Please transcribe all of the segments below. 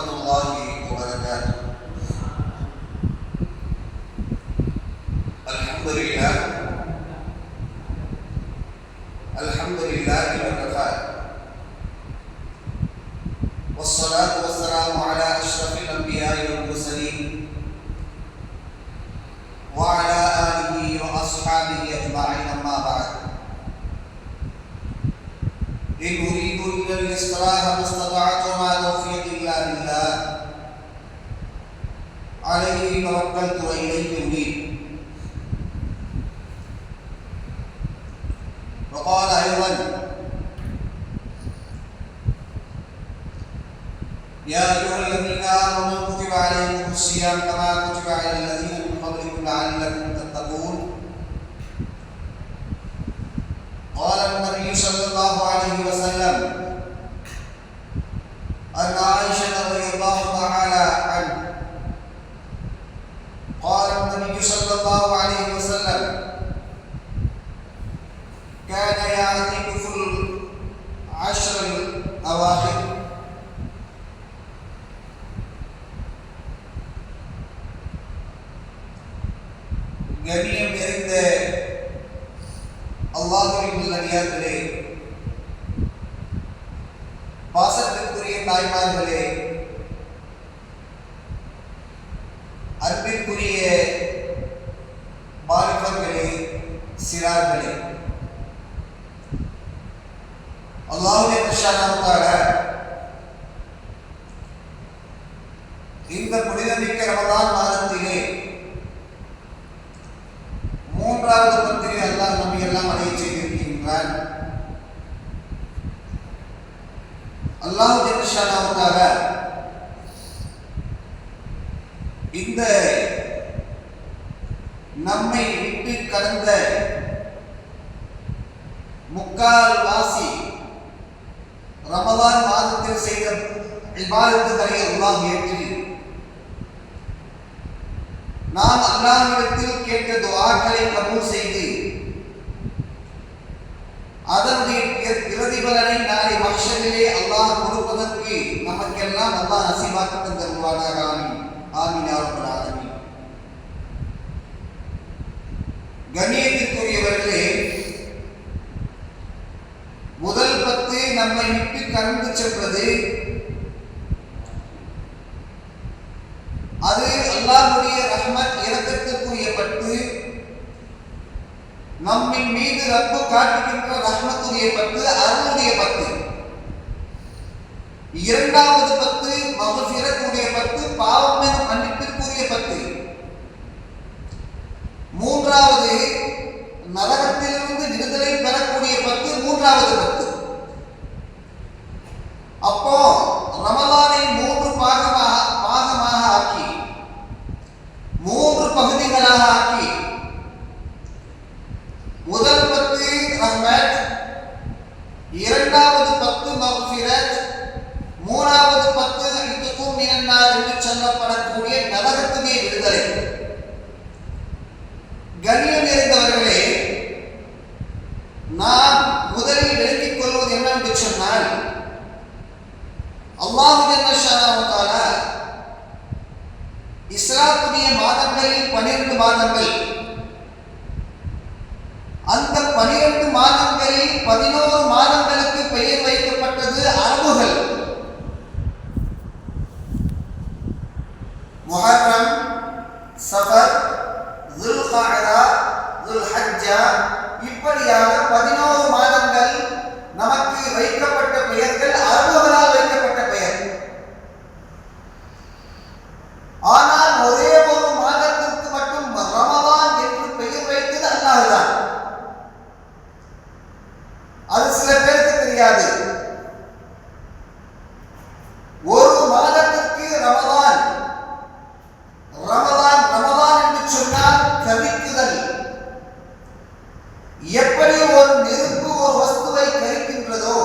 الله وبركاته. الحمد لله وكفى، والصلاة والسلام على أشرف الأنبياء والمرسلين وعلى آله وأصحابه أجمعين، أما بعد. إن أريد إلا الإصلاح ما استطعت وما توفيقي إلا بالله عليه توكلت وإليه أنيب. وقال أيضا: يا أيها الذين آمنوا كتب عليكم الصيام كما كتب على الذين من قبلكم لعلكم تتقون. قال النبي صلى الله عليه وسلم عن عائشة رضي الله تعالى عنها قال النبي صلى الله عليه وسلم: كان يعتكف العشر الأواخر கண்ணியம் நிறைந்த அல்லாஹ்வின் நல்லடியார்களே, பாசத்திற்குரிய தாய்மார்களே, அன்பிற்குரிய வாலிபர்களே, சிறார்களே, அல்லாஹ்வுடைய பிரசாதத்தால இந்த புனிதமிக்க ரமலான் மாதத்திலே மூன்றாவது பத்திரை அல்லாஹ் நம்மை எல்லாம் அடைய செய்திருக்கின்றான். அல்லாஹ் ஜல்லஷானஹுவால இந்த நம்மை விட்டு கடந்த முக்கால் வாசி ரமலான் மாதத்தில் செய்த இபாதத்துகளை அல்லாஹ் ஏற்று நாம் அல்லாஹ்விடத்தில் கேட்ட துஆக்களை கபூல் செய்து அதனுடைய பிரதிபலனை நாளை மஹ்ஷரிலே அல்லாஹ் கொடுப்பதற்கு நமக்கெல்லாம் அல்லாஹ் நசீபாக்கி தந்தருவானாக. ஆமீன் ஆமீன் யா ரப்பல் ஆலமீன். கண்ணியத்திற்குரியவர்களே, முதல் 10 நம்மை விட்டு கடந்து சென்றது. அது அல்லாஹ்வுடைய ரஹ்மத் இரக்கத்திற்குரிய பட்டு, நம்மின் மீது ரப்பு காட்டுகின்ற ரஹ்மத்துடைய பட்டு, அருளுடைய பட்டு. இரண்டாவது 10 மஃபிரத்துடைய பட்டு, பாவம் எனும் மன்னிப்பிற்குரிய பட்டு. மூன்றாவது நரகத்திலிருந்து விடுதலை பெறக்கூடிய பட்டு, மூன்றாவது பட்டு. அப்போ ரமலானை 3 பாகமாக ஆக்கி, 3 பகுதிகளாக ஆக்கி, முதல் 10 ரஹ்மத், இரண்டாவது 10 மஃபிரத், மூன்றாவது 10 இத்கும் மினன்னார் என்று சொல்லப்படக்கூடிய நரகத்துடைய விடுதலை. கண்ணியம் நிறைந்தவர்களே, நாம் முதலில் விளங்கிக் கொள்வது என்னவென்று சொன்னால், அல்லாஹ் ஜல்லஷானஹுவால இஸ்லாத்துடைய மாதங்களில் 12 மாதங்கள், அந்த 12 மாதங்களில் 11 மாதங்களுக்கு பெயர் வைக்கப்பட்டது அரபுகள். முஹர்ரம், சஃபர், துல்காஅதா, துல்ஹஜ்ஜா, இப்படியாக 11 மாதங்கள் நமக்கு வைக்கப்பட்ட பெயர்கள் அரபுகளால் வைக்கப்பட்ட பெயர். ஆனால் ஒரே ஒரு மாதத்திற்கு மட்டும் ரமலான் என்று பெயர் வைத்தது அல்லாஹ் தான். அது சில பேருக்கு தெரியாது. ஒரு மாதத்திற்கு ரமலான் என்று சொன்னால் கரிக்குதல். எப்படி ஒரு நெருப்பு ஒரு வஸ்துவை கரிக்கின்றதோ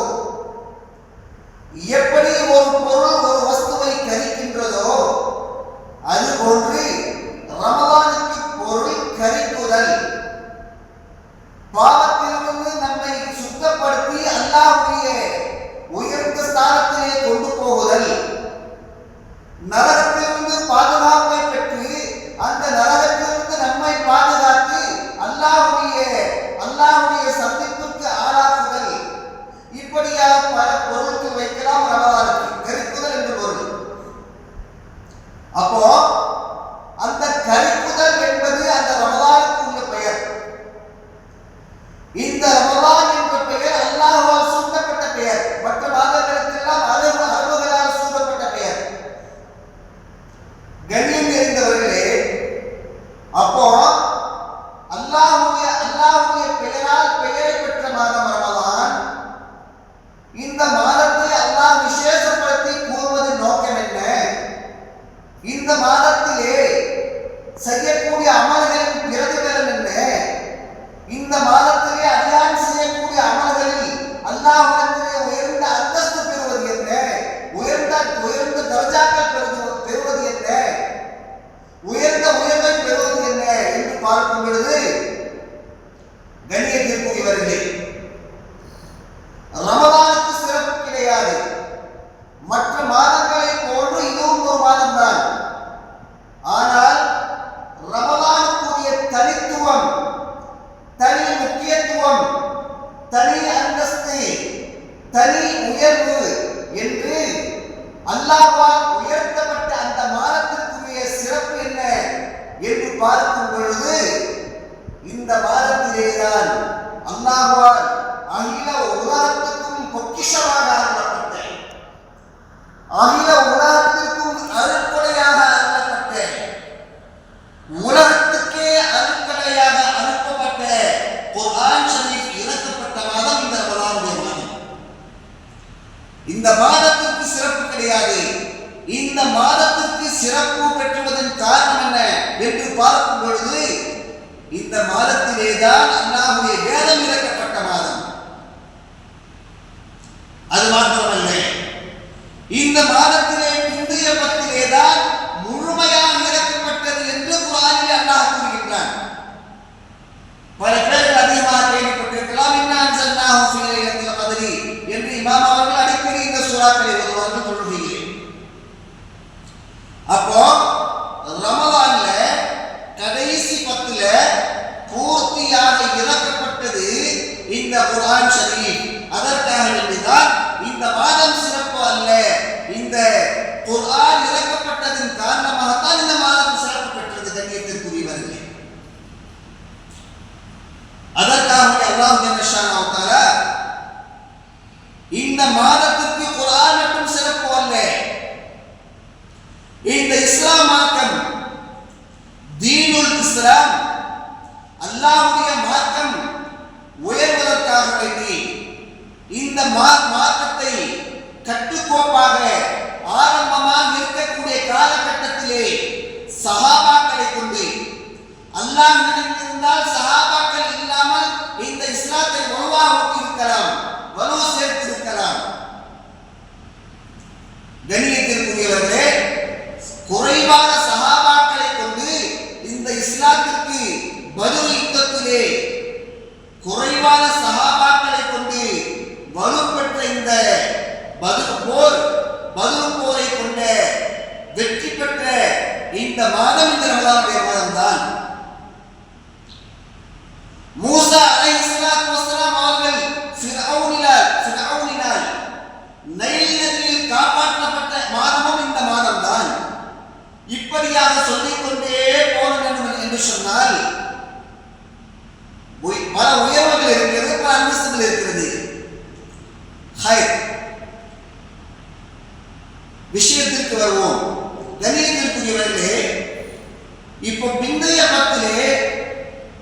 இப்படியாக பல பொருளுக்கு வைக்கலாம் ரமலானுக்கு. கரிக்குதல் என்று பொருள். அப்போ அந்த கரிக்குதல் என்பது அந்த ரமலானுக்கு உள்ள பெயர். இந்த ரமலான் என்ற பெயர் அல்லாஹ்வால் சூட்டப்பட்ட பெயர். மற்ற மாதங்களுக்கெல்லாம் அளவுகளால் சூட்டப்பட்ட பெயர். கண்ணியம் நிறைந்தவர்களே, அப்போ அல்லாஹ்வுடைய பெயரால் பெயரை பெற்ற மாதம் ரமலான். இந்த மாதத்தை அல்லாஹ் விசேஷப்படுத்தி கூறுவதன் நோக்கம் என்ன? இந்த மாதத்திலே செய்யக்கூடிய அமல்களின் பிரதிபலன் என்ன? இந்த மாதத்திலே அடியான் செய்யக்கூடிய அமல்களில் அல்லாஹ்விடத்திலே உயர்ந்த அந்தஸ்து பெறுவது என்ன? உயர்ந்த தர்ஜாக்கள் பெறுவது என்ன? உயர்ந்த உயர்வை பெறுவது என்ன என்று பார்க்கும் பொழுது கண்ணியத்திற்குரியவர்களே, ரமலானுக்கு சிறப்பு கிடையாது. மற்ற மாதங்களை போன்று இதுவும் ஒரு மாதம் தான். ஆனால் ரமலானுக்குரிய தனித்துவம், தனி முக்கியத்துவம், தனி அந்தஸ்து, தனி உயர்வு என்று அல்லாஹ்வால் உயர்த்தப்பட்ட அந்த மாதத்திற்குரிய சிறப்பு என்ன என்று பார்க்கும் பொழுது இந்த மாதத்திலேதான் அல்லாஹ்வால் அகில உலகத்துக்கும் பொக்கிஷமாக அருளப்பட்ட, அகில உலகத்திற்கும் அருட்கொடையாக அருளப்பட்ட, உலகத்துக்கே அருட்கொடையாக அனுப்பப்பட்ட குர்ஆன் ஷரீஃப் இறக்கப்பட்ட மாதம் இந்த ரமலானுடைய மாதம். இந்த மாதத்திற்கு சிறப்பு கிடையாது. இந்த மாதத்திற்கு சிறப்பு பெற்றுவதன் காரணம் என்ன என்று பார்க்கும் பொழுது இந்த மாதத்திலேதான் அல்லாஹ்வுடைய வேதம் இறக்கப்பட்ட மாதம். அது மாத்திரமல்ல, இந்த மாதத்திலே பிந்தைய பத்திலேதான் முழுமையாக இறக்கப்பட்டது என்று குர்ஆனில் அல்லாஹ் கூறுகின்றான். பல பேர்கள் அதிகமாக கேள்விப்பட்டிருக்கலாம், இன்னா அன்ஸல்னாஹு ஃபீ லைலத்தில் கத்ரி என்று இமாம் அவர்கள் அடிக்கடி இந்த சூறாக்களை ஓதுவார்கள் தொழுகையிலே. அப்போ ரமலான்ல கடைசி 10ல பூர்த்தியாக இறக்கப்பட்டது இந்த குர்ஆன் ஷரீஃப். அதற்காக வேண்டிதான் இந்த மாதம் சிறப்பு அல்ல, இந்த குர்ஆன் இறக்கப்பட்டதன் காரணமாகத்தான் இந்த மாதம் சிறப்பு பெற்றது. கண்ணியத்திற்குரியவர்களே, அதற்காக அல்லாஹ் ஜல்ல ஷானஹு தஆலா இந்த மாதத்திற்கு குர்ஆன் மட்டும் சிறப்பு அல்ல, இந்த இஸ்லாம் மார்க்கம், தீனுல் இஸ்லாம், அல்லாஹ்வுடைய மார்க்கம் உயர்வதற்காக வேண்டி இந்த மார்க்கத்தை கட்டுக்கோப்பாக ஆரம்பமாக இருக்கக்கூடிய காலகட்டத்திலே சஹாபாக்களை கொண்டு, அல்லாஹ் நினைத்திருந்தால் சஹாபாக்கள் இல்லாமல் இந்த இஸ்லாத்தை வலுவாக இருக்கலாம், வலு சேர்த்திருக்கலாம். கண்ணியத்திற்குரியவர்களே, குறைவான சஹாபாக்களை கொண்டு இந்த இஸ்லாத்திற்கு பத்ர் யுத்தத்திலே குறைவான சஹாபாக்களை கொண்டு வலுப்பெற்ற இந்த பத்ர் போரை கொண்ட வெற்றி பெற்ற இந்த மாதம் இந்த ரமலானுடைய மாதம் தான். மூசா அலைஹிஸ்ஸலாத்து வஸ்ஸலாம் அவர்கள் ஃபிரௌனினால் நைல் நதியில் காப்பாற்றப்பட்ட மாதமும் இந்த மாதம் தான். இப்படியாக சொல்லிக்கொண்டே போக வேண்டும் என்று சொன்னால் பல உயர்வுகள் இருக்கிறது, பல அந்தஸ்துகள் இருக்கிறது. விஷயத்திற்கு வருவோம். கண்ணியத்திற்குரியவர்களே, இப்போ பிந்தைய பத்திலே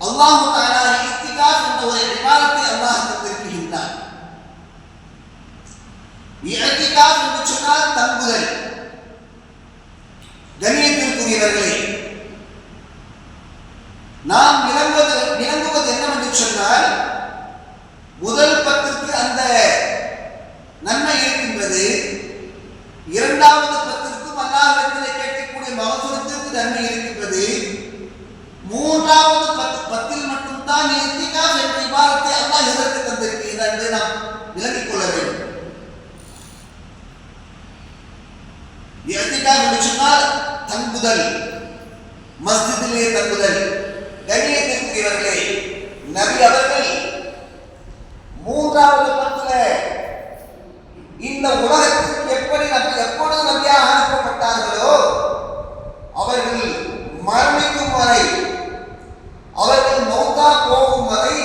அல்லாஹ் தஆலா இத்திகாஃப் என்ற ஒரு இபாதத்தை அல்லாஹ் தந்திருக்கின்றான். இத்திகாஃப் என்று சொன்னால் தங்குதல். கண்ணியத்திற்குரியவர்களே, நாம் விளங்குவது என்னவென்று சொன்னால், முதல் 10ற்கு அந்த நன்மை இருக்கின்றது, இரண்டாவது 10ற்கும் அல்லாஹ்விடத்திலே கேட்கக்கூடிய மகசூலத்திற்கு நன்மை இருக்கின்றது, மூன்றாவது 10ல் மட்டும்தான் இத்திகாஃப் என்ற இபாதத்தை அல்லாஹ் எதற்கு தந்திருக்கிறார் என்று நாம் விளங்கிக் கொள்ள வேண்டும். இத்திகாஃப் என்று சொன்னால் தங்குதல், மஸ்ஜிதிலே தங்குதல். கண்ணியத்திற்குரியவர்களே, நபி அவர்கள் மூன்றாவது 10ல உலகத்திற்கு எப்பொழுது நபியாக அனுப்பப்பட்டார்களோ அவர்கள் மரணிக்கும் வரை, அவர்கள் மௌத்தா போகும் வரை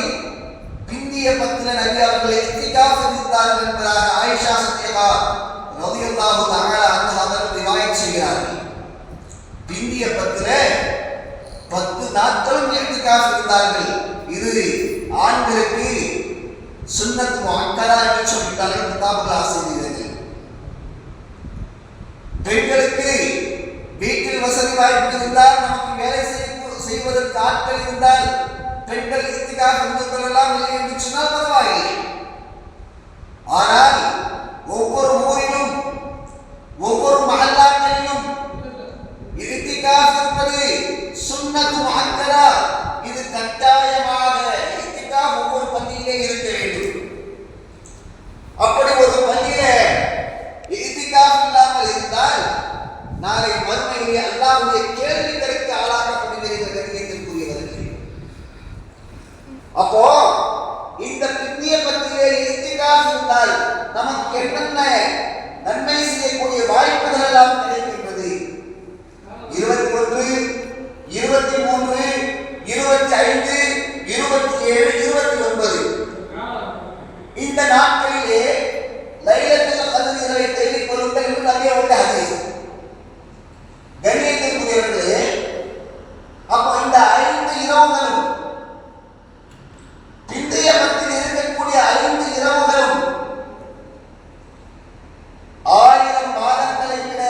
பிந்திய பத்தில நபி அவர்களை இத்திகாஃப் இருந்தார்கள் என்பதாக ஆயிஷா சித்திகா ரலியல்லாஹு தஆலா அன்ஹா அவர்கள் ரிவாயத் செய்கிறார்கள். பிந்திய பத்தில 10 நாட்களும் இத்திகாஃப் இருந்தார்கள். இது ஆண்களுக்கு சுன்னத் முஅக்கதா என்று சொல்லிட்டார்கள் கிதாபுல் ஆசிரியர்கள். பெண்களுக்கு வீட்டில் வசதி வாய்ப்பு இருந்தால், நமக்கு வேலை செய்வதற்கு ஆட்கள் இருந்தால் பெண்கள் இத்திகாஃப் இருந்து கொள்ளலாம், இல்லை என்று சொன்னால் பரவாயில்லை. ஆனால் ஒவ்வொரு ஊரிலும் ஒவ்வொரு மஹல்லாக்களிலும் இத்திகாஃப் இருப்பது சுன்னத் முஅக்கதா. இது கட்டாயமாக இத்திகாஃப் ஒவ்வொரு பள்ளியிலே இருக்க வேண்டும். அப்படி ஒரு பள்ளியில இத்திகாஃப் இல்லாமல் இருந்தால் நாளை மறுமையிலே அல்லாஹ்வுடைய கேள்விகளுக்கு ஆளாக்கப்படுகிற கண்ணியத்திற்குரியவர்கள். அப்போ இந்த பிந்திய பத்திலே இத்திகாஃப் இருந்தால் நமக்கு என்னென்ன நன்மை செய்யக்கூடிய வாய்ப்புகள் எல்லாம் கிடைக்கின்றது. 21, 23, 25, 27, 29 இந்த நாட்களிலே லைலத்துல் கத்ர் இரவை தேடிக் கொள்ளுங்கள் என்று நபியுடைய ஹதீஸ். கண்ணியத்திற்குரியவர்களே, அப்போ இந்த 5 இரவுகளும், பிந்தைய பத்தில் இருக்கக்கூடிய 5 இரவுகளும் 1000 மாதங்களை விட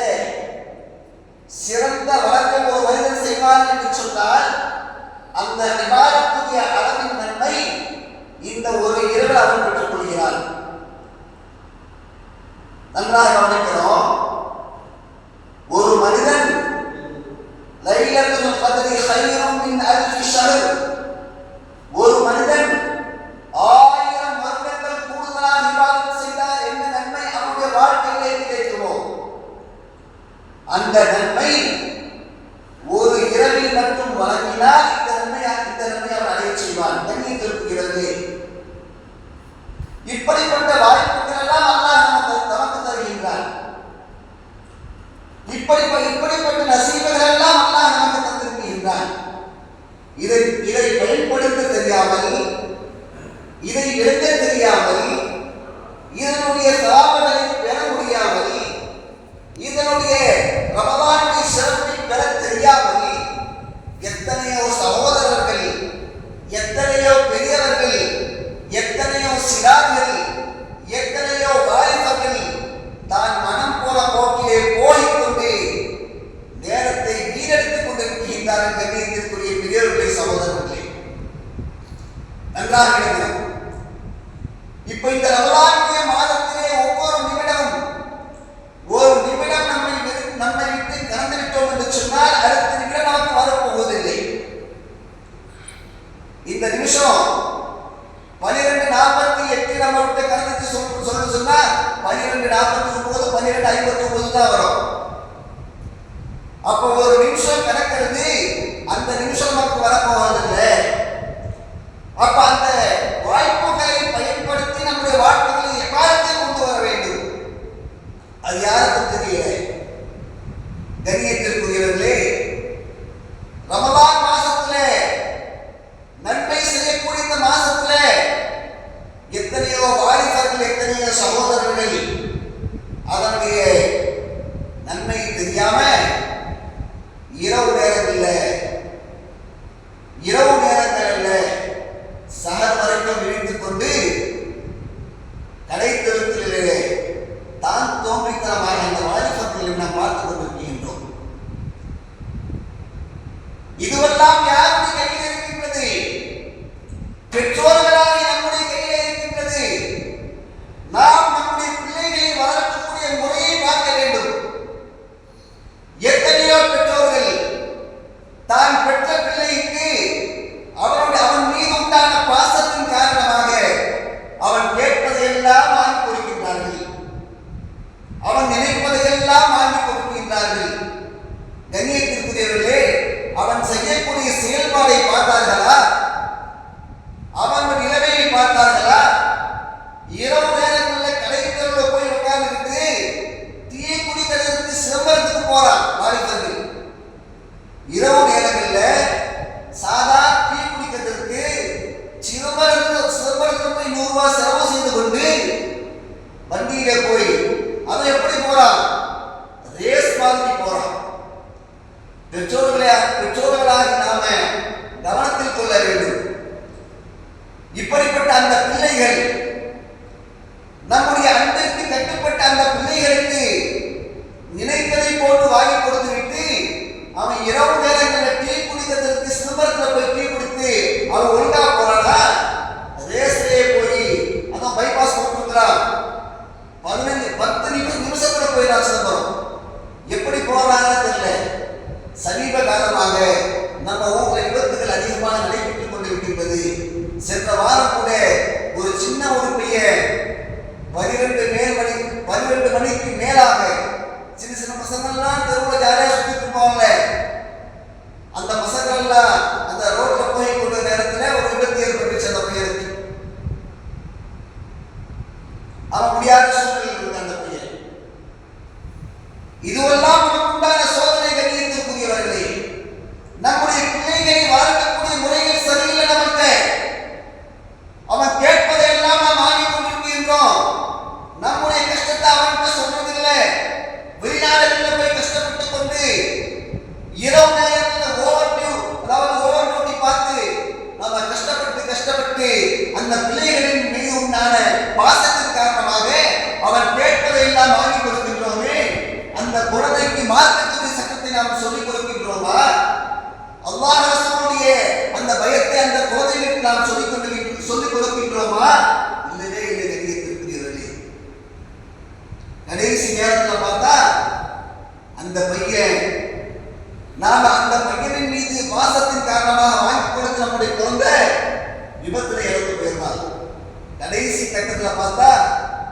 சிறந்த வழக்கம் ஒரு மனிதன் செய்வான் என்று சொன்னால் அந்த இபாதத்துடைய அளவின் நன்மை இந்த ஒரு இரவில் அவன் பெற்றுக் கொள்கிறான். நன்றாக கவனிக்கிறோம். ஒரு மனிதன் லைலத்துல் கத்ரி கைரும் மின் அல்ஃபி ஷஹர், ஒரு மனிதன் 1000 வருடங்கள் கூடுதலாக இபாதத் செய்தால் என்ன நன்மை அவனுடைய வாழ்க்கையிலே கிடைக்குமோ அந்த நன்மை ஒரு இரவில் மட்டும் வழங்கினால் இந்த நன்மை அவன் அடைய செய்வான். கண்ணியத்திற்குரியவர்களே, இப்படிப்பட்ட வாய்ப்புகள் எல்லாம் அல்லாஹ் நமக்கு தருகின்றான். இப்படிப்பட்ட நசீபுகள் எல்லாம் அல்லாஹ் நமக்கு தந்திருக்கின்றான். இதை பயன்படுத்த தெரியாமல், இதை எடுக்க தெரியாமல், இதனுடைய சாபங்களை பெற முடியாமல், இதனுடைய ரமலானுடைய சிறப்பை பெற தெரியாமல் எத்தனையோ சகோதரர்கள், எத்தனையோ பெரியவர்கள், எத்தனையோ சிறார்கள், எத்தனையோ வாலிபர்கள் தான் மனம் போன போக்கிலே போய்கொண்டு நேரத்தை வீணடித்துக் கொண்டிருக்கின்றார்கள். கண்ணியத்திற்குரிய பெரியவர்களே, சகோதரர்களே, நன்றாக இருக்கிறது. இப்ப இந்த ரமலானுடைய மாதத்திலே ஒவ்வொரு நிமிடமும் ஒரு நிமிடம் நம்மை விட்டு கடந்து விட்டோம் என்று சொன்னால் அடுத்த நிமிடம் நமக்கு வரப்போவதில்லை. இந்த நிமிஷம் 12:48 நம்ம விட்டு கடந்துச்சு சொன்னா 12:49, 12:59 தான் வரும். அப்போ ஒரு நிமிஷம் கிடக்கிறது, அந்த நிமிஷம் நமக்கு வரப்போவதில்லை. அப்ப அந்த வாய்ப்புகளை பயன்படுத்தி நம்முடைய வாழ்க்கைகளை எவ்வாறு கொண்டு வர வேண்டும் அது யாருக்கும் தெரியல. கண்ணியத்திற்குரியவர்களே, ரமலான் மாசத்துல நன்மை செய்யக்கூடிய இந்த மாசத்துல எத்தனையோ வாலிபர்கள், எத்தனையோ சகோதரர்கள் அதனுடைய நன்மை தெரியாம இரவு நேரங்களில் சஹர் வரைக்கும் விழித்துக் கொண்டு கடை தெருக்களிலே தான் தோன்றித்தனமாக அந்த வாலிபர்களை நாம் பார்த்துக் கொண்டிருக்கின்றோம். இதுவெல்லாம் யாருடைய கையில் இருக்கின்றது? பெற்றோர்களாக நம்முடைய கையில் இருக்கின்றது. நாம் நம்முடைய பிள்ளைகளை வளர்க்கக்கூடிய முறையை பார்க்க வேண்டும். எத்தனையோ பெற்றோர்கள் தான் பெற்ற பிள்ளைக்கு அவன் மீது உண்டான பாசத்தின் காரணமாக 10 நிமிஷத்துல போயிடலாம் சிதம்பரம். எப்படி போறாங்க தெரியல. சமீப காலமாக நம்ம ஊர்ல விபத்துகள் அதிகமாக நடைபெற்றுக் கொண்டிருக்கின்றது. சென்ற வாரம் கூட ஒரு சின்ன ஒரு பையன் 12 மணிக்கு மேலாக சின்ன சின்ன பசங்கள்லாம் தெருவுல ஜாலியா சுத்திட்டு இருப்பாங்க. அந்த பசங்கள்லாம் அந்த ரோட்ல போய் கொண்ட நேரத்துல ஒரு விபத்து ஏற்பட்டுச்சு. அந்த பையனுக்கு அவன் முடியாத சூழ்நிலையில் இருந்த அந்த பையன். இதுவெல்லாம் நமக்குண்டான சோதனை கண்ணியத்திற்குரியவர்களே. நம்முடைய பிள்ளைகளை வளர்க்கக்கூடிய முறைகள் சரியில்லை. நமக்கு அவன் கேட்பதையெல்லாம் நாம் வாங்கி கொண்டிருக்கின்றோம். நம்முடைய கஷ்டத்தை அவன்கிட்ட சொல்றதில்லை. வெளிநாடுகளில் போய் கஷ்டப்பட்டு கொண்டு இரவு நேரத்தில் ஓவர் டியூட்டி பார்த்து நம்ம கஷ்டப்பட்டு அந்த பிள்ளைகளின் மீது உண்டான பாசத்தின் காரணமாக அவன் கேட்பதையெல்லாம் வாங்கி கொடுக்கின்றோமே. அந்த குழந்தைக்கு மார்க்கத்துடைய சட்டத்தை நாம் சொல்லிக் கொடுக்கின்றோமா? அல்லாஹ் ரசூலுடைய அந்த பயத்தை அந்த குழந்தைகளுக்கு நாம் சொல்லிக் கொடுக்கின்றோமா? இல்லவே இல்லை. கண்ணியத்திற்குரியவர்களே, கடைசி நேரத்தில் பார்த்தா அந்த பையன் நாம அந்த பையனின் மீது பாசத்தின் காரணமாக வாங்கி கொடுத்து நம்முடைய குழந்தை விபத்துல இறந்து போயிருந்தார். கடைசி கட்டத்தில் பார்த்தா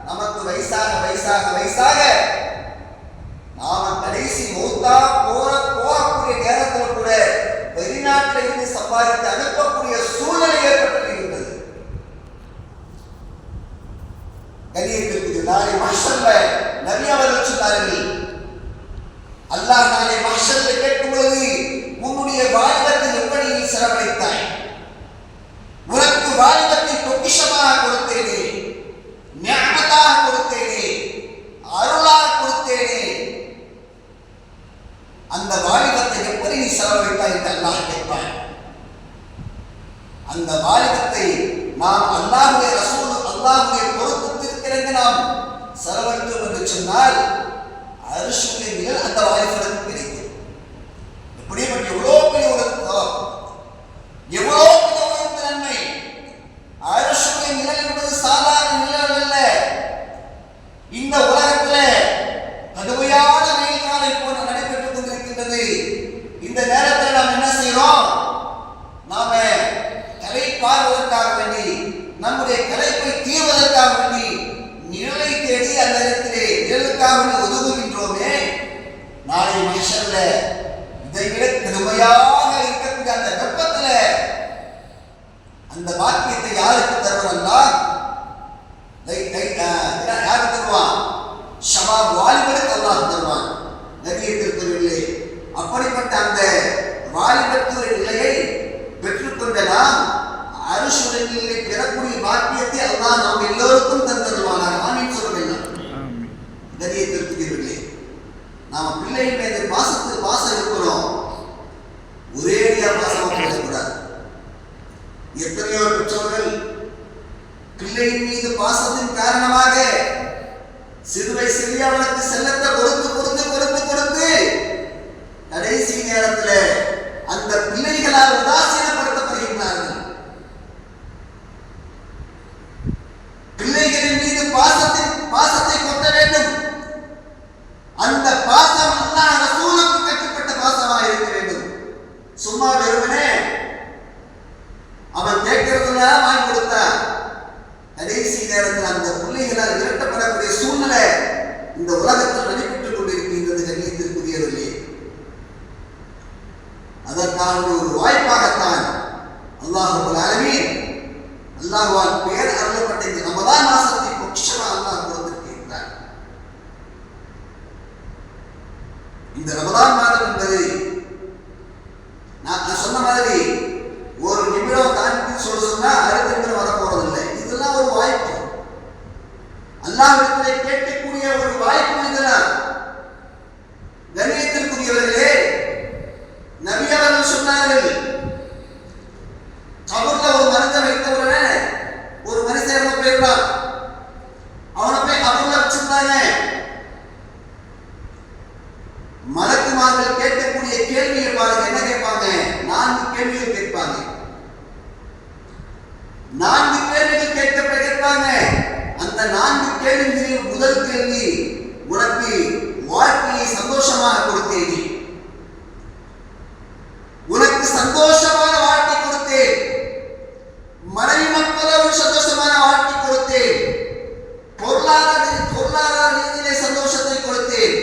நமக்கு வயசாக நாம கடைசி மௌத்தா போகக்கூடிய நேரத்தில் கூட வெளிநாட்டில் இருந்து சம்பாதித்து அனுப்பக்கூடிய சூழ்நிலை ஏற்பட்டிருக்கின்றது. கண்ணியத்திற்கு நாளை மஹ்ஷர்ல நபி அவர்கள் சொன்னார்கள், அல்லாஹ் நாளை மஹ்ஷர்ல கேட்கும் பொழுது உன்னுடைய வாலிபத்தில் எப்படி நீ செலவழித்தாய்? உனக்கு வாலிபத்தை பொக்கிஷமாக கொடுத்தேனே, நிஅமத்தாக கொடுத்தேனே, அருளாக கொடுத்தேனே, அந்த வாலிபத்தை எப்படி நீ செலவழித்தாய் என்று அல்லாஹ் கேட்பான். அந்த வாலிபத்தை நாம் அல்லாஹ்வுடைய ரசூல் அல்லாஹ்வுடைய பொருத்தத்திற்கு நாம் செலவழித்தோம் என்று சொன்னால் அர்ஷுடைய நிழல் அந்த வாலிபனுக்கு கிடைக்கும். எப்படிப்பட்ட எவ்வளோ பெரிய ஒரு எவ்வளோ பெரிய ஒரு நன்மை! அர்ஷுடைய நிழல் என்பது சாதாரண நிழல் அல்ல. இந்த உலகத்தில் கடுமையான வெயில் காலம் இப்போது நடைபெற்றுக் கொண்டிருக்கின்றது. இந்த நேரத்தில் நாம் என்ன செய்யறோம்? நாம களைப்பாறுவதற்காக வேண்டி, நம்முடைய களைப்பை தீர்வதற்காக வேண்டி நிழலை தேடி அந்த இடத்திலே நிழலுக்காக ஒதுங்குகின்றோமே. நாளை மனுஷன்ல இதைவிட கடுமையாக இருக்கக்கூடிய அந்த வெப்பத்துல அந்த பாக்கியத்தை யாருக்கு தருவதா? யாருக்கு தருவான்? ஷபாப் வாலிபனுக்கு அல்லாஹ் தருவான். நபியத்திற்குரியவர்களே, அப்படிப்பட்ட அந்த வாலிபத்துடைய நிலையை பெற்றுக்கொண்ட நாம் அருஷுடைய நிலையை பெறக்கூடிய பாக்கியத்தை அல்லாஹ் நாம் எல்லோருக்கும் தந்தருவானாக. ஆமீன் சொல்லுங்கள். நபியத்திற்குரியவர்களே, நாம் பிள்ளைகள் மீது பாசம் இருக்கிறோம். ஒரேடியா பாசமாக இருக்கக்கூடாது. எத்தனையோ பெற்றோர்கள் பிள்ளையின் மீது பாசத்தின் காரணமாக சிறு வயசிலேயே அவனுக்கு செல்லத்தை கொடுத்து கடைசி நேரத்தில் அந்த பிள்ளைகளால் உதாசீனப்படுத்தப்படுகின்றார்கள். பிள்ளைகளின் மீது பாசத்தை கொட்ட வேண்டும். அந்த பாசம் அல்லாஹ் ரசூலுக்கு கட்டுப்பட்ட பாசமாக இருக்க வேண்டும். சும்மா வெறுமனே அவன் கேட்கிறதுனா வாங்கி கொடுத்தா கடைசி நேரத்தில் அந்த பிள்ளைகளால் விரட்டப்படக்கூடிய சூழ்நிலை இந்த உலகத்தில் நடைபெற்றுக் கொண்டிருக்கின்றது. கண்ணியத்திற்குரியவர்களே, அதற்கான ஒரு வாய்ப்பாகத்தான் அல்லாஹ் ரப்பல் ஆலமீன் அல்லாஹ்வால் பேர் அருளப்பட்ட இந்த ரமதான் மாசத்தை பொக்கிஷமாக அல்லாஹ் கொடுத்திருக்கின்றார். இந்த ரமதான் மாதம் என்பது நான் சொன்ன மாதிரி ஒரு நிமிடம் தாண்டி சொன்னா அடுத்த நிமிடம் வர போறதில்லை. இதெல்லாம் ஒரு வாய்ப்பு, அல்லாஹ்விடத்திலே கேட்கக்கூடிய ஒரு வாய்ப்பு. இதெல்லாம் கண்ணியத்திற்குரியவர்களே, நபி அவர்கள் சொன்னார்கள், கபர்ல ஒரு மனிதன் வைத்தவுடனே ஒரு மனுஷன் போயிடுறான். அவனை போய் கபர்ல வச்சிருந்தாங்க. மலக்குமார்கள் கேட்கக்கூடிய கேள்வியை பாருங்க. என்ன கேட்பாங்க? 4 கேள்விகள் கேட்பாங்க. 4 கேள்விகள் கேட்பாங்க. அந்த அந்த 4 கேள்விகளில் முதல் கேள்வி, உனக்கு வாழ்க்கையை சந்தோஷமாக கொடுத்தேன், உனக்கு சந்தோஷமான வாழ்க்கை கொடுத்தேன், மனைவி மக்களோடு சந்தோஷமான வாழ்க்கை கொடுத்தேன், பொருளாதார ரீதியிலே சந்தோஷத்தை கொடுத்தேன்,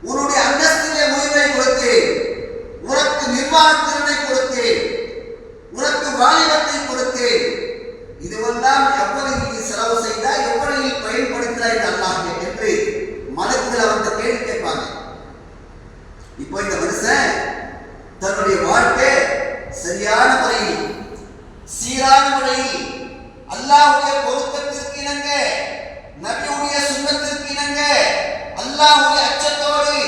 உன்னுடைய அந்தஸ்திலே உயர்வை கொடுத்தேன், உனக்கு நிர்வாகத்திறனை கொடுத்தேன், உனக்கு வாலிபத்தை கொடுத்தேன். இதுவெல்லாம் எவ்வளவு செலவு செய்தால் எவ்வளவு பயன்படுத்தினாய் அல்லாஹ் என்று மலக்குகள் அவர்கிட்ட கேள்வி கேட்பாங்க. இப்போ இந்த மனுஷன் தன்னுடைய வாழ்க்கை சரியான முறையில் சீரான முறையில் அல்லாஹ்வுடைய பொருத்தத்திற்கு இணங்க, நபியுடைய சுன்னத்திற்கு இணங்க, அல்லாஹ்வுடைய அச்சத்தோடு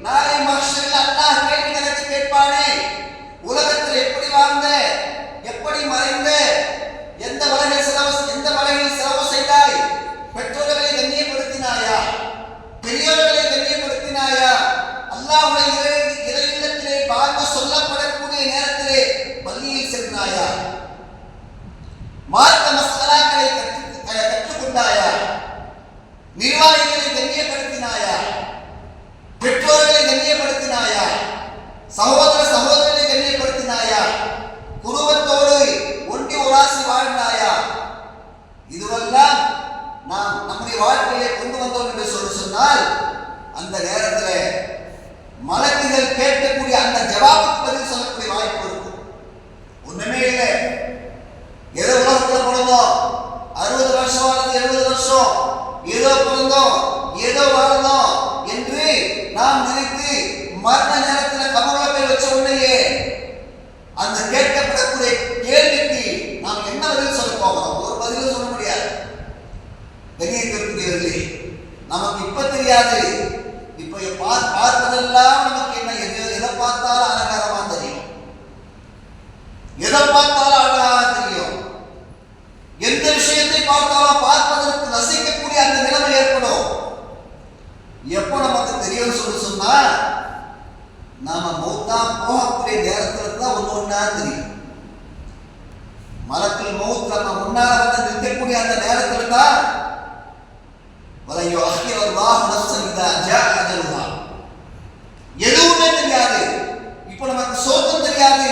நாளை மஹ்ஷரில் அல்லாஹ் கேள்வி கணக்கு கேட்பானே, உலகத்தில் எப்படி வாழ்ந்த, எப்படி மறைந்த, எந்த வகையில் செலவு செய்தாய், பெற்றோர்களை கண்ணியப்படுத்தினாயா, பெரியோர்களை கண்ணியப்படுத்தினாயா, அல்லாஹ்வுடைய இறையில்லத்திலே வாழ்வு சொல்லப்படக்கூடிய நேரத்திலே பள்ளியில் சென்றாயா, மார்க்க மசாலாக்களை கற்றுக்கொண்டாயா, நிர்வாகிகளை கண்ணியப்படுத்தினாயா, பெற்றோர்களை கண்ணியப்படுத்தினாயா, சகோதரர்களை கண்ணியப்படுத்தினாயா, குடும்பத்தோடு ஒன்றி உராசி வாழ்ந்தாயா. இதுவெல்லாம் நாம் நம்முடைய வாழ்க்கையிலே கொண்டு வந்தோம் என்று சொன்னால் அந்த நேரத்தில் மலக்குகள் கேட்கக்கூடிய அந்த ஜவாபுக்கு பதில் சொல்லக்கூடிய வாய்ப்பு இருக்கும். ஒண்ணுமே இல்லை, ஏதோ உலகத்தில் பிறந்தோம், 60 வருஷம் அல்லது 70 வருஷம் ஏதோ பிறந்தோம், ஏதோ வாழ்ந்தோம் என்று நாம் நினைத்து மரண நேரத்தில் கபர்ல போய் வச்ச உடனேயே அந்த கேட்கப்படக்கூடிய கேள்விக்கு நாம் என்ன பதில் சொல்ல போகிறோம்? ஒரு பதிலும் சொல்ல முடியாது. கண்ணியத்திற்குரியவர்களே, நமக்கு இப்ப தெரியாது, இப்ப பார்ப்பதெல்லாம் நமக்கு என்ன, எதை பார்த்தாலும் அலங்காரமா தெரியும், எதை பார்த்தாலும் அழகாக தெரியும், எந்த விஷயத்தை பார்த்தாலும் பார்ப்பதற்கு ரசிக்கக்கூடிய அந்த நிலைமை ஏற்படும். எப்போ நமக்கு தெரியும் சொன்னா நாம மௌத்தா போகக்கூடிய நேரத்துல தான் ஒண்ணா தெரியும். மலக்குல் மௌத் நம்ம முன்னால வந்து நிற்கக்கூடிய அந்த நேரத்துல தான் வலையோ அல்லாஹ் நஃப்ஸன் இதா ஜாஅ அஜலுஹா, எதுவுமே தெரியாது. இப்போ நமக்கு சொர்க்கம் தெரியாது,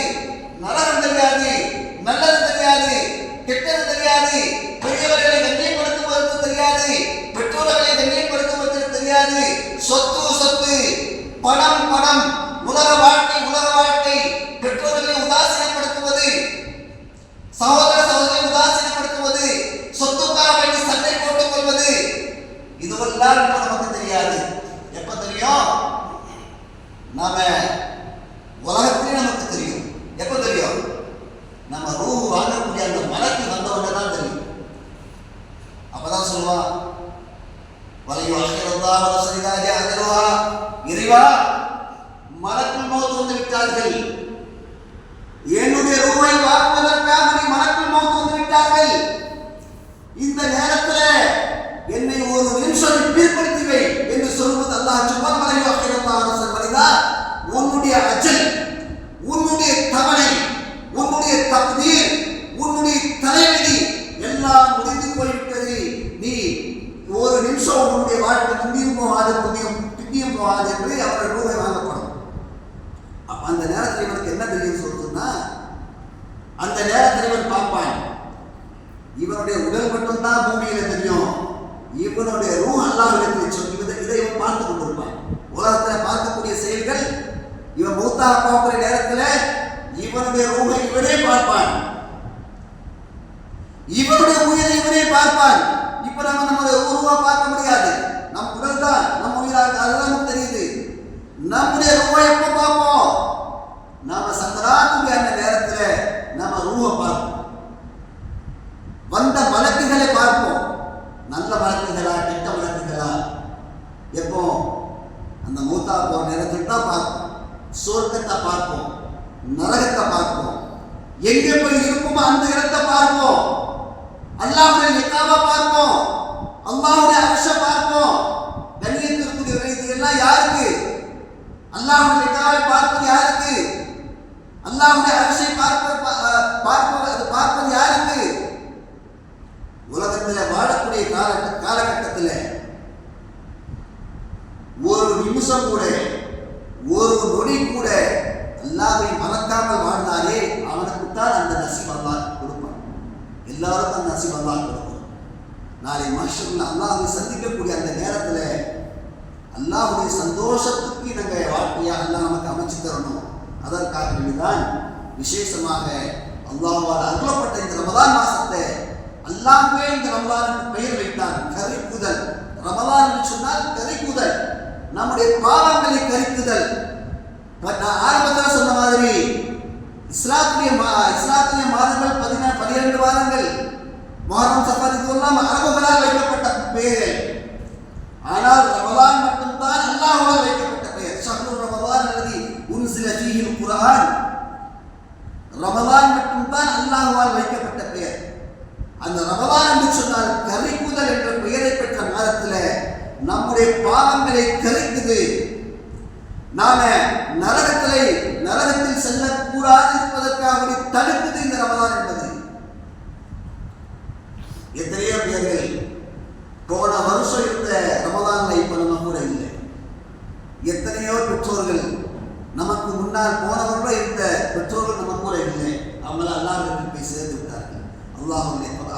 நரகம் தெரியாது, நல்லது தெரியாது, கெட்டது தெரியாது, பெரியவர்களை கண்ணியப்படுத்துவதற்கு தெரியாது, பெற்றோர்களை கண்ணியப்படுத்துவதற்கு தெரியாது, சொத்து பணம், உலக வாழ்க்கை, பெற்றோர்களை உதாசீனப்படுத்துவது, சகோதரர்களை உதாசீனப்படுத்துவது, சொத்துக்காக வேண்டி சண்டை போட்டுக் கொள்வது, இதுவெல்லாம் இப்ப நமக்கு தெரியாது. எப்ப தெரியும்? நாம உலகத்திலே நமக்கு தெரியும். எப்ப தெரியும்? நம்ம ரூஹ் வாங்கக்கூடிய அந்த மலக்கு வந்தவங்க தான் தெரியும். அப்பதான் சொல்லுவான், இறைவா, மலக்குல் மௌத் வந்து விட்டார்கள், என்னுடைய ரூஹை வாங்குவதற்காக நீ மலக்குல் மௌத் வந்து விட்டார்கள், இந்த நேரத்தில் என்னை ஒரு நிமிஷம் பீர்படுத்தி வை என்று சொல்வது அல்லாஹ் சுப்ஹானஹு வ தஆலா உன்னுடைய அஜல், உன்னுடைய தவணை, உன்னுடைய தக்தீர், உன்னுடைய தலைவிதி எல்லாம் முடிந்து போய்விட்டது. நீ ஒரு நிமிஷம் உன்னுடைய வாழ்க்கை முந்தியும் போகாது, பிந்தியும் போகாது என்று அவர்கள் ரூபை வாங்கப்படும். அப்ப அந்த நேரத்தில் இவனுக்கு என்ன தெரியும் சொல்லுன்னா, அந்த நேரத்தில் இவன் பார்ப்பான், இவனுடைய உடல் மட்டும்தான் பூமியில தெரியும், இவனுடைய ரூஹ் அல்லாஹ்விடத்தில் சொல்லி இதை இவன் பார்த்து கொண்டிருப்பான். உலகத்தில் பார்க்கக்கூடிய செயல்கள் இவன் மூத்தாக பார்க்கிற நேரத்தில் இவனுடைய ரூஹை இவனே பார்ப்பான், இவனுடைய உயிரை இவனே பார்ப்பான். இப்ப நம்முடைய ரூஹை பார்க்க முடியாது, நம் உடல் தான் நம் உயிராக, அதுதான் நமக்கு தெரியுது. நம்முடைய ரூஹை எப்போ பார்ப்போம்? நாம சக்கராத்துடைய அந்த நேரத்தில் நம்ம ரூஹை பார்ப்போம், வந்த மலக்குகளை பார்ப்போம், நல்ல மலக்குகளா கெட்ட மலக்குகளா. எப்போ? அந்த மூத்தா போற நேரத்தில் தான் பார்ப்போம். சொர்க்கத்தை பார்ப்போம், நரகத்தை பார்ப்போம், எங்கே போய் இருக்குமோ அந்த இடத்தை பார்ப்போம், அல்லாஹ்வுடைய லிகாவை பார்ப்போம், அல்லாஹ்வுடைய அர்ஷை பார்ப்போம். கண்ணியத்திற்குரிய இது எல்லாம் யாருக்கு? அல்லாஹ்வுடைய லிகாவை பார்ப்பது யாருக்கு? அல்லாஹ்வுடைய அர்ஷை பார்ப்பது யாருக்கு? உலகத்தில் வாழக்கூடிய காலகட்டத்தில் ஒரு நிமிஷம் கூட, ஒரு நொடி கூட அல்லாஹ்வை மறக்காமல் வாழ்ந்தாரே அவனுக்கு தான் அந்த நசீப் அல்லாஹ் கொடுப்பான். எல்லாருக்கும் அந்த நசீப் அல்லாஹ் கொடுப்பான். நாளை மஹ்ஷரில் அல்லாஹ்வை சந்திக்கக்கூடிய அந்த நேரத்தில் அல்லாஹ்வுடைய சந்தோஷத்துக்கு நாங்கள் வாழ்க்கையாக அல்லாஹ் நமக்கு அமைச்சு தரணும். அதற்காக வேண்டிதான் விசேஷமாக அல்லாஹ்வால் அருளப்பட்ட இந்த ரமலான் மாசத்தை அல்லாஹ்வே இந்த ரமலானுக்கு பெயர் வைத்தான், கரிக்குதல். ரமலான் என்று சொன்னால் கரிக்குதல், நம்முடைய பாவங்களை கரிக்குதல். நான் ஆரம்பத்தில் சொன்ன மாதிரி இஸ்லாத்துடைய மாதங்கள் 12 மாதங்கள், முஹர்ரம், சஃபர், இதெல்லாம் அரபுகளால் வைக்கப்பட்ட பெயர்கள். ஆனால் ரமலான் மட்டும்தான் அல்லாஹ்வால் வைக்கப்பட்ட பெயர். ஷஹ்ரு ரமலான் அல்லதி உன்ஸில ஃபீஹில் குர்ஆன். ரமலான் மட்டும்தான் அல்லாஹ்வால் வைக்கப்பட்ட பெயர். அந்த ரமலான் என்று சொன்னால் கரிக்குதல் என்ற பெயரை பெற்ற மாதத்தில் நம்முடைய பாவங்களை கரிக்குது. நாம நரகத்தில் செல்லக்கூடாது இருப்பதற்காக தடுக்குது இந்த ரமலான் என்பது. எத்தனையோ பேர்கள் போன வருஷம் இருந்த ரமலான்ல இப்ப நம்ம கூட இல்லை. எத்தனையோ பெற்றோர்கள் நமக்கு முன்னால் போன வருடம் இருந்த பெற்றோர்கள் நம்ம கூட இல்லை. அவங்கள அல்லாஹ்விடத்தில் போய் சேர்ந்து விட்டார்கள்.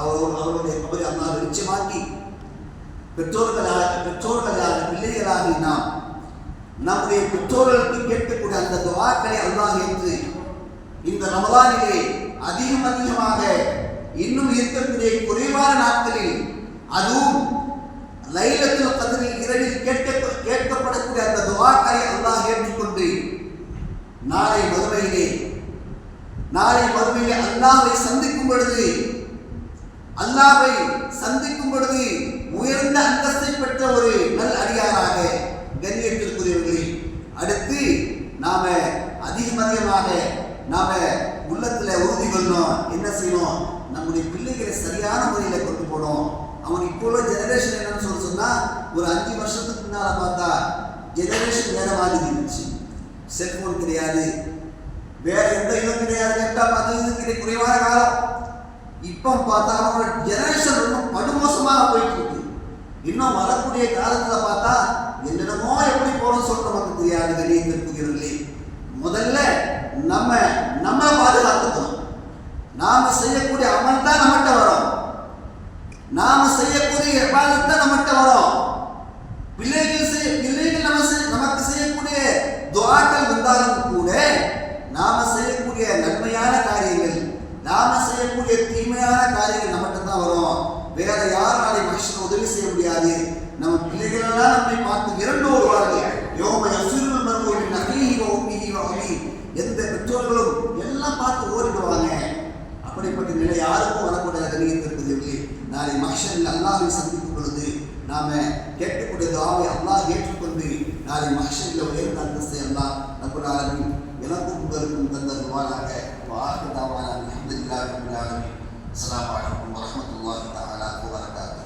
அவருடைய கபரை அல்லாஹ் வெளிச்சமாக்கி பெற்றோர்களாக பிள்ளைகளாகி நாம் நம்முடைய பெற்றோர்களுக்கு கேட்கக்கூடிய அந்த துஆக்களை அல்லாஹ் ஏற்று இந்த ரமலானிலே அதிகமாக இன்னும் இருக்கக்கூடிய குறைவான நாட்களில், அதுவும் லைலத்துல் கத்ரில் இரவில் கேட்கப்படக்கூடிய அந்த துஆக்களை அல்லாஹ் ஏற்றுக்கொண்டு நாளை மறுமையிலே அல்லாஹ்வை சந்திக்கும் பொழுது உயர்ந்த அந்தஸ்தை பெற்ற ஒரு நல் அடியாராக கண்ணியத்திற்குரியவர்களே, அடுத்து நாம அதிகமாக நாம உள்ளத்துல உறுதி கொள்ளணும். என்ன செய்யணும்? நம்முடைய பிள்ளைகளை சரியான முறையில் கொண்டு போனோம். அவன் இப்போ உள்ள ஜெனரேஷன் என்னன்னு சொன்னா, ஒரு 5 வருஷத்துக்கு முன்னால பார்த்தா ஜெனரேஷன் வேற மாதிரி இருந்துச்சு. செல்போன் கிடையாது, வேற எந்த இதுவும் கிடையாது, லேப்டாப் அது இது குறைவான காலம். இப்போ பார்த்தா அவங்களோட ஜெனரேஷன் ரொம்ப படுமோசமாக போயிட்டு இருக்கு. இன்னும் வரக்கூடிய காலத்தில் பார்த்தா என்னென்னமோ எப்படி போகணும்னு சொல்லிட்டு நமக்கு தெரியாது. கண்ணியத்திற்குரியவர்களே, முதல்ல நம்ம பாதுகாத்துக்கணும். நாம செய்யக்கூடிய அமல் தான் நம்மகிட்ட வரும். நாம செய்யக்கூடிய இபாதத் தான் நம்மகிட்ட வரும். பிள்ளைகள் நமக்கு செய்யக்கூடிய துஆக்கள் வந்தாலும் கூட நாம செய்யக்கூடிய நன்மையான காரியங்கள், நாம செய்யக்கூடிய தீமையான காரியங்கள் நம்மகிட்ட தான் வரும். வேற யாரும் நாளை மனுஷன் உதவி செய்ய முடியாது. நம்ம பிள்ளைகள் எல்லாம் நம்மை பார்த்து விரண்டு ஓடுவார்கள். யோம யஃபிருல் மர்உ மின் அஹீஹி வ உம்மிஹி வ அபீஹி. எந்த பெற்றோர்களும் எல்லாம் பார்த்து ஓடிடுவாங்க. அப்படிப்பட்ட நிலை யாருக்கும் வரக்கூடாது. கண்ணியத்திற்குரியவர்களே, நாளை மஹ்ஷரில் அல்லாஹ்வை சந்திக்கும் பொழுது நாம கேட்கக்கூடிய துஆவை அல்லாஹ் ஏற்றுக்கொண்டு நாளை மஹ்ஷரில் உயர்ந்த அந்தஸ்தை அல்லாஹ் ரப்பல் ஆலமீன் எனக்கும் உங்களுக்கும் தந்தருவானாக. வஆஹிரு தஅவானா அல்ஹம்துலில்லாஹி ரப்பில் ஆலமீன். அஸ்ஸலாமு அலைக்கும் வரஹ்மத்துல்லாஹி தஆலா வ பரகாத்துஹு.